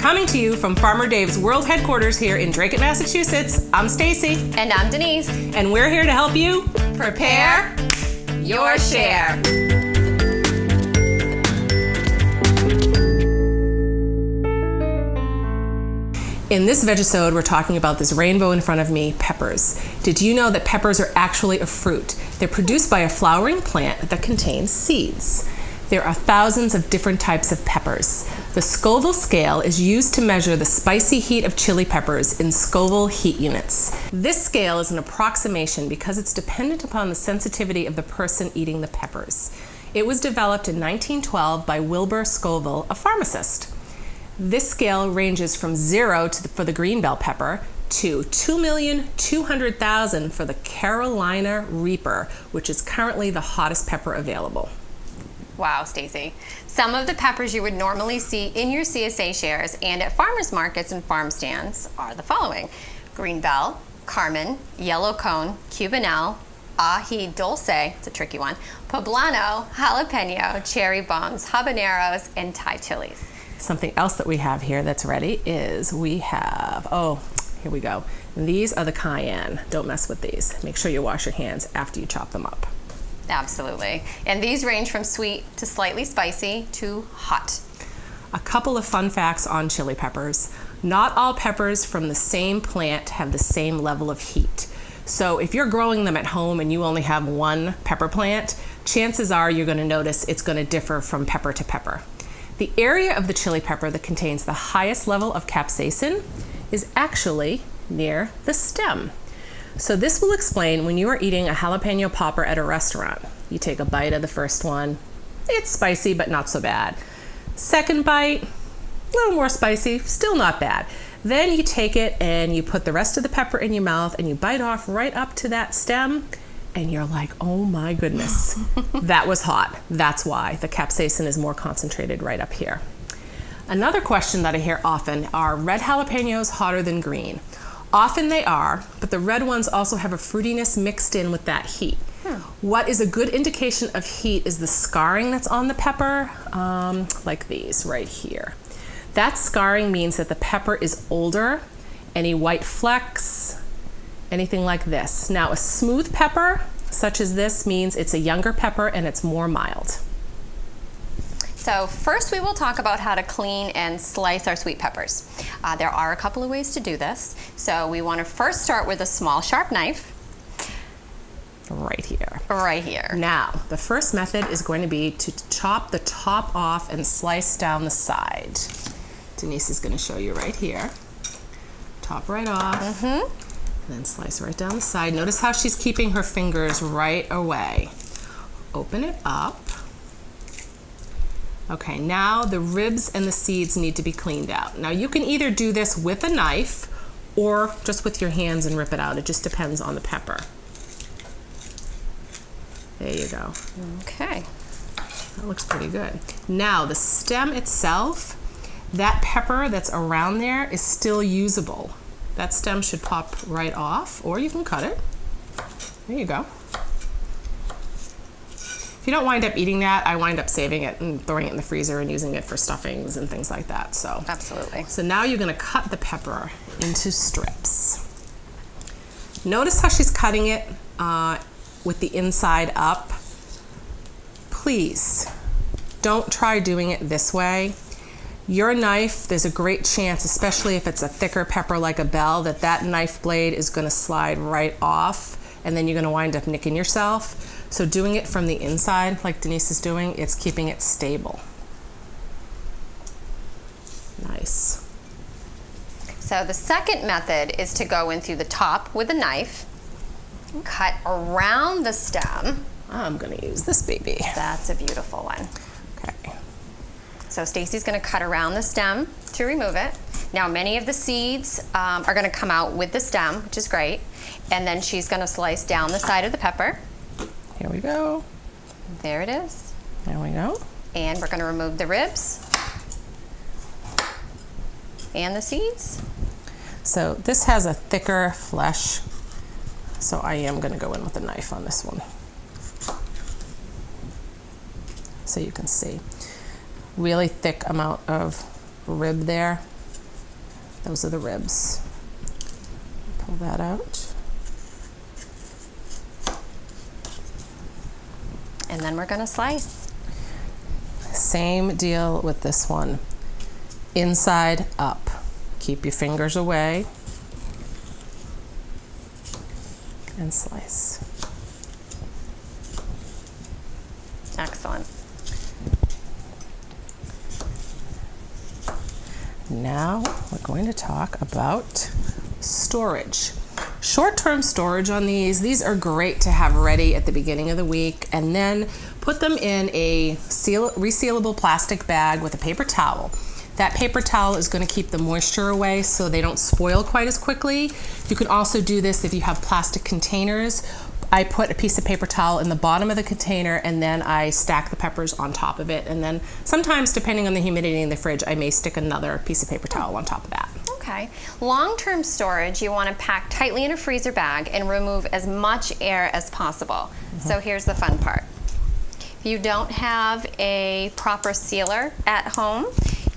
Coming to you from Farmer Dave's World Headquarters here in Drake, Massachusetts, I'm Stacey. And I'm Denise. And we're here to help you prepare your share. In this Vegisode, we're talking about this rainbow in front of me, peppers. Did you know that peppers are actually a fruit? They're produced by a flowering plant that contains seeds. There are thousands of different types of peppers. The Scoville scale is used to measure the spicy heat of chili peppers in Scoville heat units. This scale is an approximation because it's dependent upon the sensitivity of the person eating the peppers. It was developed in 1912 by Wilbur Scoville, a pharmacist. This scale ranges from 0 for the green bell pepper to 2,200,000 for the Carolina Reaper, which is currently the hottest pepper available. Wow, Stacey. Some of the peppers you would normally see in your CSA shares and at farmers markets and farm stands are the following: green bell, Carmen, yellow cone, Cubanelle, ají dulce, it's a tricky one, poblano, jalapeno, cherry bombs, habaneros, and Thai chilies. Something else that we have here that's ready is we have, here we go. These are the cayenne. Don't mess with these. Make sure you wash your hands after you chop them up. Absolutely. And these range from sweet to slightly spicy to hot. A couple of fun facts on chili peppers. Not all peppers from the same plant have the same level of heat. So if you're growing them at home and you only have one pepper plant, chances are you're going to notice it's going to differ from pepper to pepper. The area of the chili pepper that contains the highest level of capsaicin is actually near the stem. So this will explain when you are eating a jalapeno popper at a restaurant. You take a bite of the first one. It's spicy, but not so bad. Second bite, a little more spicy, still not bad. Then you take it and you put the rest of the pepper in your mouth and you bite off right up to that stem and you're like, oh my goodness, that was hot. That's why the capsaicin is more concentrated right up here. Another question that I hear often are red jalapenos hotter than green? Often they are, but the red ones also have a fruitiness mixed in with that heat. What is a good indication of heat is the scarring that's on the pepper, like these right here. That scarring means that the pepper is older. Any white flecks, anything like this. Now a smooth pepper, such as this, means it's a younger pepper and it's more mild. So first we will talk about how to clean and slice our sweet peppers. There are a couple of ways to do this. So we want to first start with a small sharp knife. Right here. Right here. Now, the first method is going to be to chop the top off and slice down the side. Denise is going to show you right here. Top right off, and then slice right down the side. Notice how she's keeping her fingers right away. Open it up. Okay, now the ribs and the seeds need to be cleaned out. Now you can either do this with a knife or just with your hands and rip it out. It just depends on the pepper. There you go. Okay. That looks pretty good. Now the stem itself, that pepper that's around there is still usable. That stem should pop right off, or you can cut it. There you go. If you don't wind up eating that, I wind up saving it and throwing it in the freezer and using it for stuffings and things like that. So absolutely. So now you're going to cut the pepper into strips. Notice how she's cutting it with the inside up. Please don't try doing it this way. Your knife, there's a great chance, especially if it's a thicker pepper like a bell, that that knife blade is going to slide right off and then you're going to wind up nicking yourself. So doing it from the inside, like Denise is doing, it's keeping it stable. Nice. So the second method is to go in through the top with a knife, cut around the stem. I'm going to use this baby. That's a beautiful one. Okay. So Stacey's going to cut around the stem to remove it. Now many of the seeds are going to come out with the stem, which is great. And then she's going to slice down the side of the pepper. Here we go. There it is. There we go. And we're going to remove the ribs and the seeds. So this has a thicker flesh, so I am going to go in with a knife on this one. So you can see. Really thick amount of rib there. Those are the ribs. Pull that out. And then we're gonna slice. Same deal with this one. Inside up. Keep your fingers away. And slice. Excellent. Now we're going to talk about storage. Short-term storage on these are great to have ready at the beginning of the week, and then put them in a resealable plastic bag with a paper towel. That paper towel is going to keep the moisture away so they don't spoil quite as quickly. You can also do this if you have plastic containers. I put a piece of paper towel in the bottom of the container, and then I stack the peppers on top of it. And then sometimes, depending on the humidity in the fridge, I may stick another piece of paper towel on top of that. Okay. Long-term storage, you want to pack tightly in a freezer bag and remove as much air as possible. So here's the fun part. If you don't have a proper sealer at home,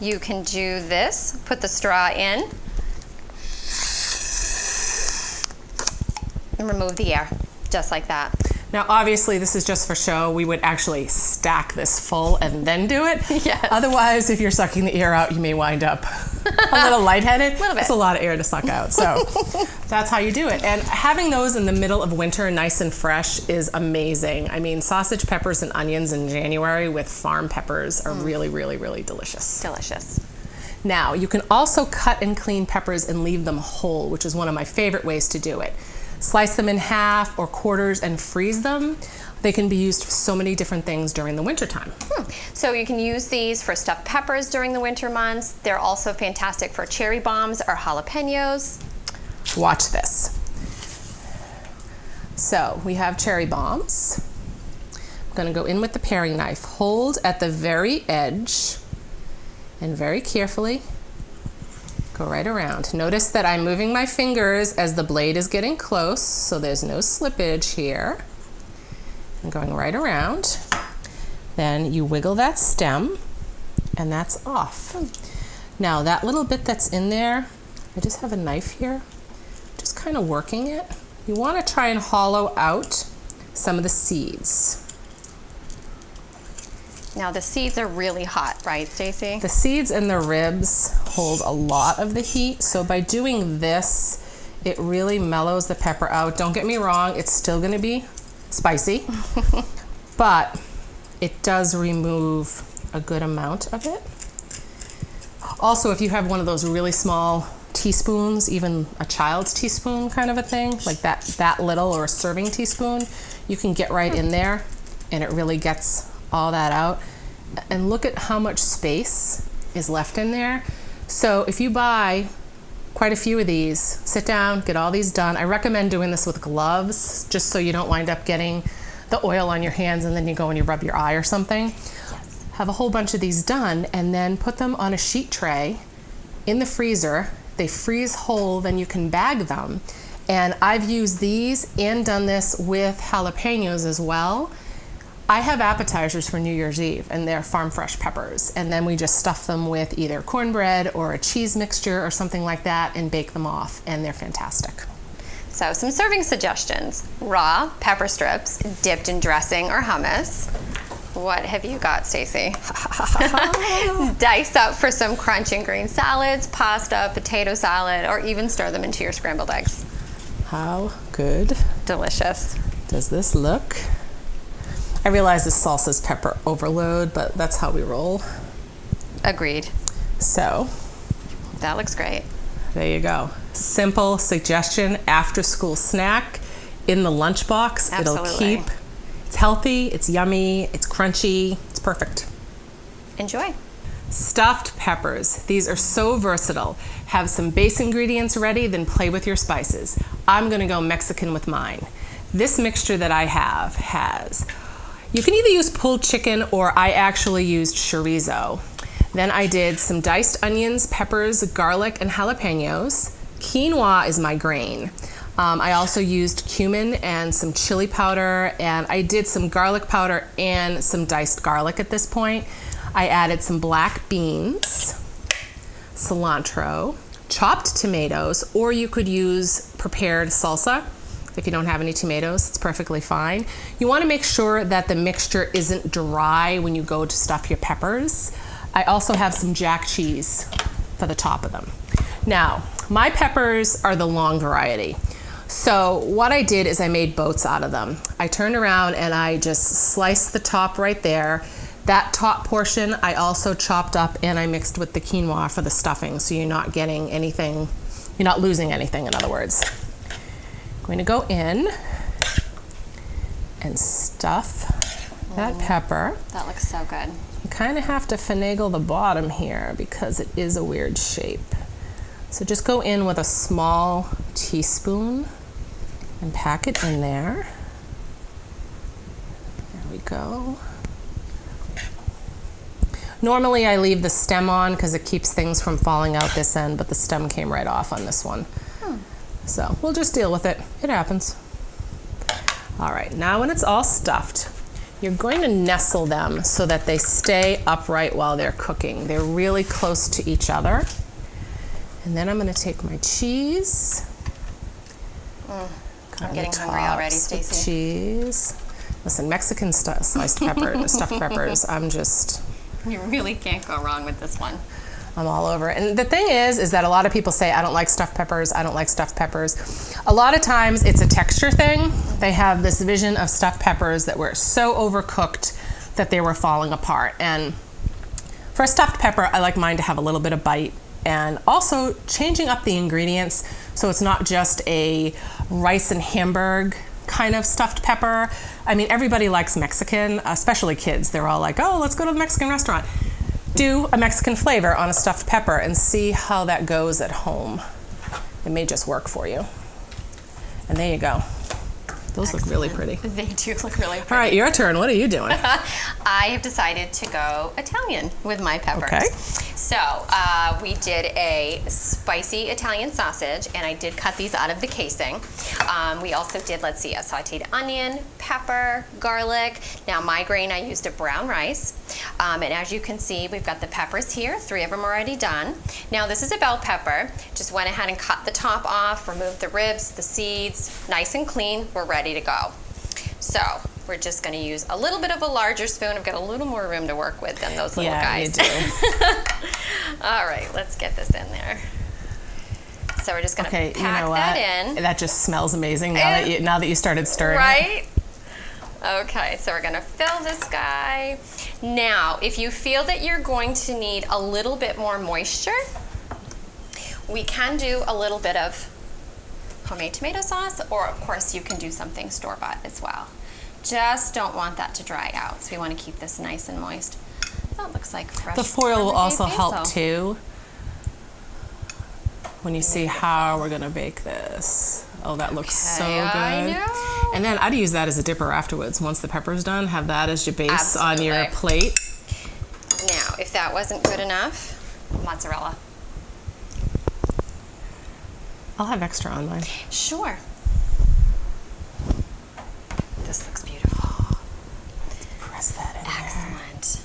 you can do this. Put the straw in and remove the air, just like that. Now, obviously, this is just for show. We would actually stack this full and then do it. Yes. Otherwise, if you're sucking the air out, you may wind up a little lightheaded. Little bit. It's a lot of air to suck out. So that's how you do it. And having those in the middle of winter, nice and fresh, is amazing. I mean, sausage, peppers, and onions in January with farm peppers are really, really, really delicious. Delicious. Now, you can also cut and clean peppers and leave them whole, which is one of my favorite ways to do it. Slice them in half or quarters and freeze them. They can be used for so many different things during the winter time. So you can use these for stuffed peppers during the winter months. They're also fantastic for cherry bombs or jalapenos. Watch this. So we have cherry bombs. I'm going to go in with the paring knife. Hold at the very edge and very carefully go right around. Notice that I'm moving my fingers as the blade is getting close, so there's no slippage here. I'm going right around. Then you wiggle that stem, and that's off. Now that little bit that's in there, I just have a knife here, just kind of working it. You want to try and hollow out some of the seeds. Now the seeds are really hot, right, Stacey? The seeds and the ribs hold a lot of the heat, so by doing this, it really mellows the pepper out. Don't get me wrong, it's still going to be spicy, but it does remove a good amount of it. Also, if you have one of those really small teaspoons, even a child's teaspoon kind of a thing, like that little, or a serving teaspoon, you can get right in there and it really gets all that out. And look at how much space is left in there. So if you buy quite a few of these, sit down, get all these done. I recommend doing this with gloves, just so you don't wind up getting the oil on your hands and then you go and you rub your eye or something. Yes. Have a whole bunch of these done and then put them on a sheet tray in the freezer. They freeze whole, then you can bag them. And I've used these and done this with jalapenos as well. I have appetizers for New Year's Eve, and they're farm fresh peppers, and then we just stuff them with either cornbread or a cheese mixture or something like that and bake them off, and they're fantastic. So some serving suggestions. Raw pepper strips dipped in dressing or hummus. What have you got, Stacey? Dice up for some crunch in green salads, pasta, potato salad, or even stir them into your scrambled eggs. How good. Delicious. Does this look? I realize this salsa's pepper overload, but that's how we roll. Agreed. So, that looks great. There you go. Simple suggestion, after school snack in the lunchbox. Absolutely. It'll keep, it's healthy, it's yummy, it's crunchy, it's perfect. Enjoy. Stuffed peppers. These are so versatile. Have some base ingredients ready, then play with your spices. I'm gonna go Mexican with mine. This mixture that I have has, you can either use pulled chicken or I actually used chorizo. Then I did some diced onions, peppers, garlic, and jalapenos. Quinoa is my grain. I also used cumin and some chili powder, and I did some garlic powder and some diced garlic at this point. I added some black beans, cilantro, chopped tomatoes, or you could use prepared salsa. If you don't have any tomatoes, it's perfectly fine. You want to make sure that the mixture isn't dry when you go to stuff your peppers. I also have some jack cheese for the top of them. Now, my peppers are the long variety. So what I did is I made boats out of them. I turned around and I just sliced the top right there. That top portion I also chopped up and I mixed with the quinoa for the stuffing, so you're not getting anything, you're not losing anything, in other words. I'm going to go in and stuff that pepper. That looks so good. You kind of have to finagle the bottom here because it is a weird shape. So just go in with a small teaspoon and pack it in there. There we go. Normally I leave the stem on because it keeps things from falling out this end, but the stem came right off on this one. So we'll just deal with it. It happens. All right, now when it's all stuffed, you're going to nestle them so that they stay upright while they're cooking. They're really close to each other. And then I'm going to take my cheese. I'm getting hungry already, Stacey. Cheese. Listen, Mexican sliced pepper, stuffed peppers, You really can't go wrong with this one. I'm all over it. And the thing is that a lot of people say, I don't like stuffed peppers, I don't like stuffed peppers. A lot of times it's a texture thing. They have this vision of stuffed peppers that were so overcooked that they were falling apart. And for a stuffed pepper, I like mine to have a little bit of bite, and also changing up the ingredients so it's not just a rice and hamburg kind of stuffed pepper. I mean, everybody likes Mexican, especially kids. They're all like, oh, let's go to the Mexican restaurant. Do a Mexican flavor on a stuffed pepper and see how that goes at home. It may just work for you. And there you go. Those look really pretty. They do look really pretty. All right, your turn. What are you doing? I have decided to go Italian with my peppers. Okay. So we did a spicy Italian sausage, and I did cut these out of the casing. We also did, let's see, a sauteed onion, pepper, garlic. Now my grain, I used a brown rice. And as you can see, we've got the peppers here. 3 of them already done. Now this is a bell pepper. Just went ahead and cut the top off, removed the ribs, the seeds, nice and clean. We're ready to go. So we're just going to use a little bit of a larger spoon. I've got a little more room to work with than those little guys. Yeah, you do. All right, let's get this in there. So we're just going to pack that in. That just smells amazing now that you started stirring. Right? Okay, so we're going to fill this guy. Now, if you feel that you're going to need a little bit more moisture, we can do a little bit of homemade tomato sauce, or of course you can do something store-bought as well. Just don't want that to dry out, so we want to keep this nice and moist. That looks like fresh. The foil will also basil. help too when you see how we're gonna bake this. Oh, that looks so good. I know. And then I'd use that as a dipper afterwards. Once the pepper's done, have that as your base Absolutely. on your plate. Now, if that wasn't good enough, mozzarella. I'll have extra on mine. Sure. This looks beautiful. Press that in there. Excellent.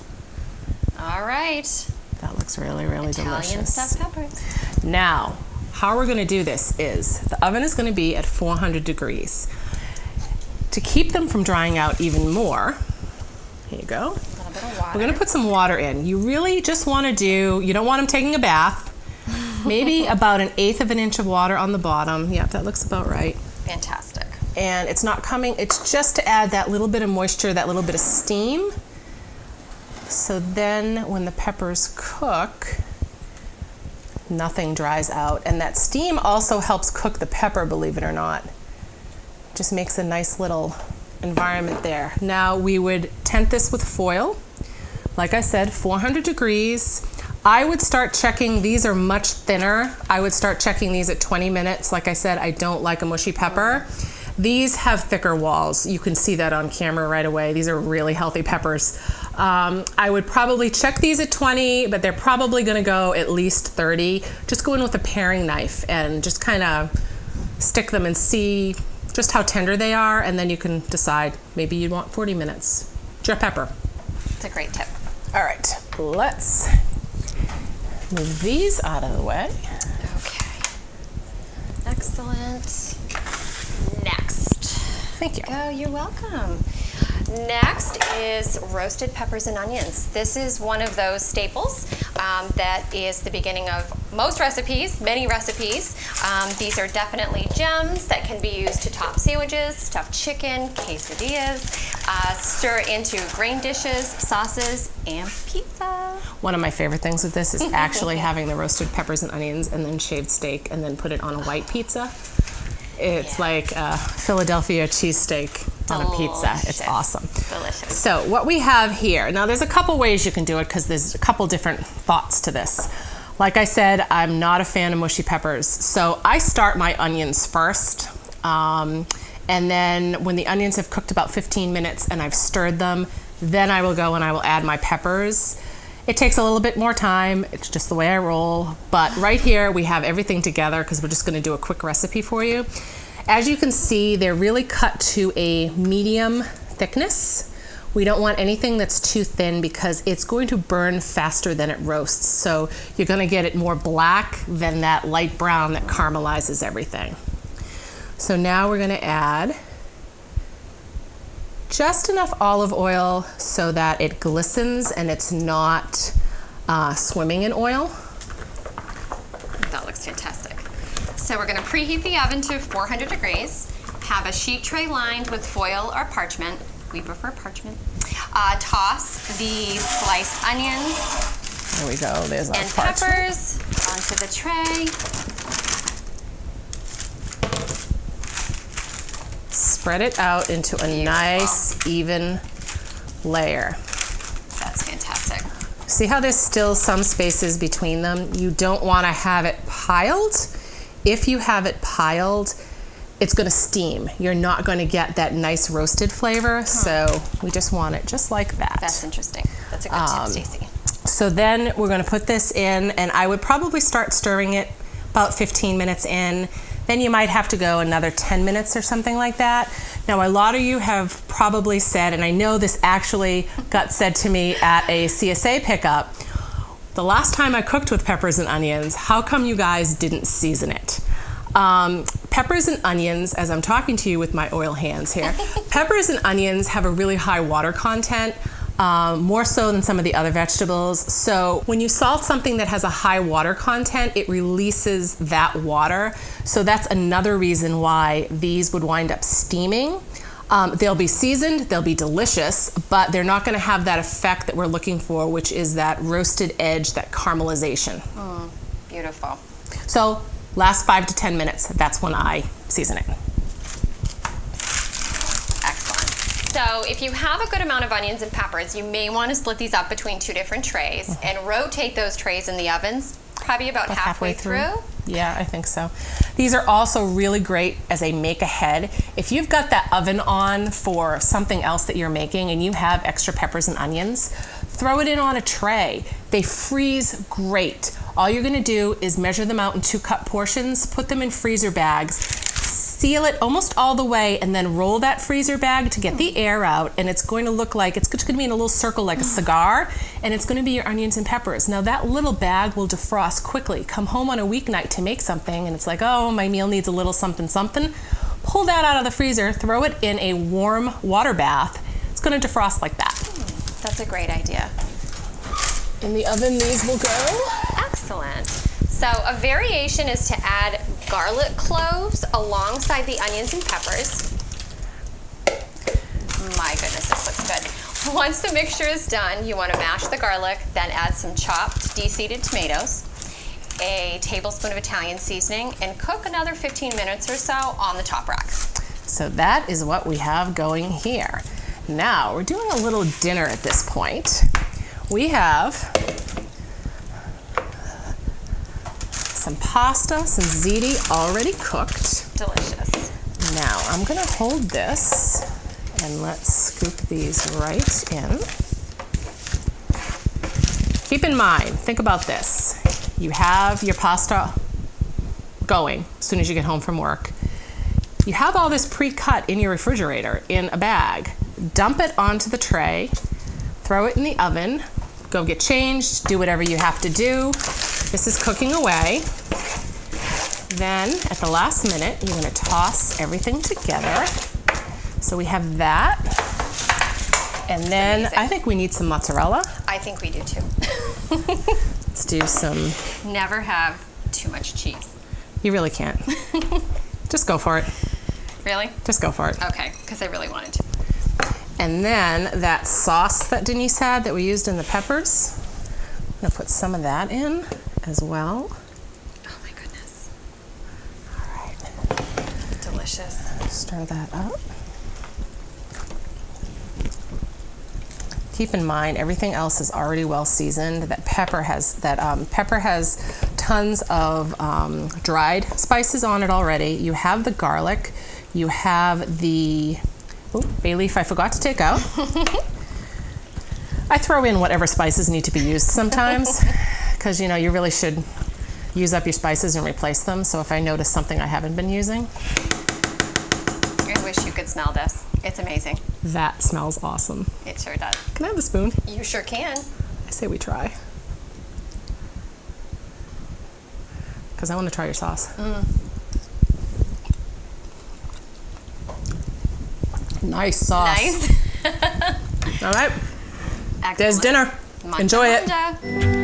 All right. That looks really, really Italian delicious. stuffed peppers. Now, how we're going to do this is the oven is going to be at 400 degrees. To keep them from drying out even more, here you go. A little bit of water. We're going to put some water in. You really just want to you don't want them taking a bath. Maybe about 1/8 of an inch of water on the bottom. Yeah, that looks about right. Fantastic. And it's not coming, it's just to add that little bit of moisture, that little bit of steam. So then when the peppers cook, nothing dries out. And that steam also helps cook the pepper, believe it or not. Just makes a nice little environment there. Now we would tent this with foil. Like I said, 400 degrees. I would start checking, these are much thinner. I would start checking these at 20 minutes. Like I said, I don't like a mushy pepper. These have thicker walls. You can see that on camera right away. These are really healthy peppers. I would probably check these at 20, but they're probably gonna go at least 30. Just go in with a paring knife and just kind of stick them and see just how tender they are, and then you can decide maybe you want 40 minutes. It's your pepper. It's a great tip. All right, let's move these out of the way. Okay. Excellent. Next. Thank you. Oh, you're welcome. Next is roasted peppers and onions. This is one of those staples that is the beginning of most recipes, many recipes. These are definitely gems that can be used to top sandwiches, stuffed chicken, quesadillas, stir into grain dishes, sauces, and pizza. One of my favorite things with this is actually having the roasted peppers and onions and then shaved steak and then put it on a white pizza. It's like a Philadelphia cheesesteak on a pizza. It's awesome. Delicious. So what we have here, now there's a couple ways you can do it because there's a couple different thoughts to this. Like I said, I'm not a fan of mushy peppers. So I start my onions first. And then when the onions have cooked about 15 minutes and I've stirred them, then I will go and I will add my peppers. It takes a little bit more time. It's just the way I roll. But right here, we have everything together because we're just going to do a quick recipe for you. As you can see, they're really cut to a medium thickness. We don't want anything that's too thin because it's going to burn faster than it roasts. So you're going to get it more black than that light brown that caramelizes everything. So now we're going to add just enough olive oil so that it glistens and it's not swimming in oil. That looks fantastic. So we're going to preheat the oven to 400 degrees. Have a sheet tray lined with foil or parchment. We prefer parchment. Toss the sliced onions. There we go. There's our and parchment. Peppers onto the tray. Spread it out into a nice, even layer. That's fantastic. See how there's still some spaces between them? You don't want to have it piled. If you have it piled, it's going to steam. You're not going to get that nice roasted flavor, so we just want it just like that. That's interesting. That's a good tip, Stacey. So then we're going to put this in, and I would probably start stirring it about 15 minutes in. Then you might have to go another 10 minutes or something like that. Now, a lot of you have probably said, and I know this actually got said to me at a CSA pickup, the last time I cooked with peppers and onions, how come you guys didn't season it? Peppers and onions, as I'm talking to you with my oil hands here, peppers and onions have a really high water content, more so than some of the other vegetables. So when you salt something that has a high water content, it releases that water. So that's another reason why these would wind up steaming. They'll be seasoned, they'll be delicious, but they're not going to have that effect that we're looking for, which is that roasted edge, that caramelization. Beautiful. So last 5 to 10 minutes, that's when I season it. Excellent. So if you have a good amount of onions and peppers, you may want to split these up between 2 different trays and rotate those trays in the ovens probably about halfway through. Yeah, I think so. These are also really great as a make ahead. If you've got that oven on for something else that you're making and you have extra peppers and onions, throw it in on a tray. They freeze great. All you're gonna do is measure them out in 2-cup portions, put them in freezer bags, seal it almost all the way, and then roll that freezer bag to get the air out, and it's going to look like, it's going to be in a little circle like a cigar, and it's going to be your onions and peppers. Now that little bag will defrost quickly. Come home on a weeknight to make something, and it's like, oh, my meal needs a little something something. Pull that out of the freezer, throw it in a warm water bath. It's going to defrost like that. That's a great idea. In the oven, these will go. Excellent. So a variation is to add garlic cloves alongside the onions and peppers. My goodness, this looks good. Once the mixture is done, you want to mash the garlic, then add some chopped, de-seeded tomatoes, a tablespoon of Italian seasoning, and cook another 15 minutes or so on the top rack. So that is what we have going here. Now, we're doing a little dinner at this point. We have some pasta, some ziti already cooked. Delicious. Now, I'm gonna hold this and let's scoop these right in. Keep in mind, think about this. You have your pasta going as soon as you get home from work. You have all this pre-cut in your refrigerator in a bag. Dump it onto the tray, throw it in the oven, go get changed, do whatever you have to do. This is cooking away. Then at the last minute, you're gonna toss everything together. So we have that. And then amazing. I think we need some mozzarella. I think we do too. Let's do some. Never have too much cheese. You really can't. Just go for it. Really? Just go for it. Okay, because I really wanted to. And then that sauce that Denise had that we used in the peppers, I'm gonna put some of that in as well. Oh my goodness. All right. Delicious. Stir that up. Keep in mind, everything else is already well seasoned. That pepper has tons of dried spices on it already. You have the garlic. You have the bay leaf I forgot to take out. I throw in whatever spices need to be used sometimes, because you know you really should use up your spices and replace them. So if I notice something I haven't been using. I wish you could smell this. It's amazing. That smells awesome. It sure does. Can I have a spoon? You sure can. I say we try. Because I want to try your sauce. Nice sauce. Nice. All right. Excellent. There's dinner. Enjoy it. Mozzarella.